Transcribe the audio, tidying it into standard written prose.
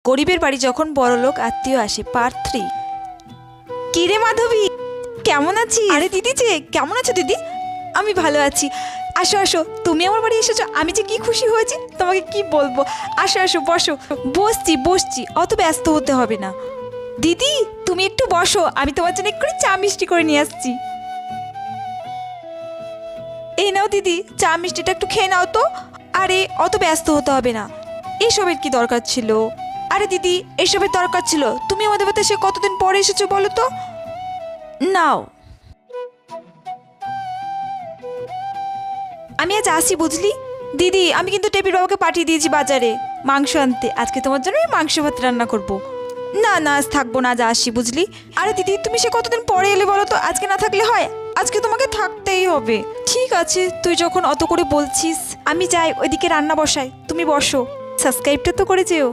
গরিবের বাড়ি যখন বড়লোক আত্মীয় আসে, পার্ট 3। কি রে মাধবী, কেমন আছিস? আরে দিদি যে, কেমন আছো দিদি? আমি ভালো আছি। আসো আসো, তুমি আমার বাড়ি এসেছো, আমি যে কি খুশি হয়েছি তোমাকে কি বলবো। আসো আসো, বসো। বসছি বসছি, অত ব্যস্ত হতে হবে না। দিদি তুমি একটু বসো, আমি তোমার জন্য একটু চা মিষ্টি করে নিয়ে আসছি। এই নাও দিদি, চা মিষ্টিটা একটু খেয়ে নাও তো। আরে অত ব্যস্ত হতে হবে না, এসবের কি দরকার ছিল? আরে দিদি, এসবের দরকার ছিল, তুমি আমাদের বাড়িতে সে কতদিন পরে এসেছো বলো তো। নাও। আমি আজ আসি বুঝলি। দিদি আমি কিন্তু টেপির বাবাকে পাঠিয়ে দিয়েছি বাজারে মাংস আনতে, আজকে তোমার জন্য আমি মাংস ভাত রান্না করব। না না, আজ থাকবো না, আজ আসি বুঝলি। আরে দিদি তুমি সে কতদিন পরে এলে বলো তো, আজকে না থাকলে হয়? আজকে তোমাকে থাকতেই হবে। ঠিক আছে, তুই যখন অত করে বলছিস, আমি যাই ওইদিকে রান্না বসাই, তুমি বসো। সাবস্ক্রাইবটা তো করে যেও।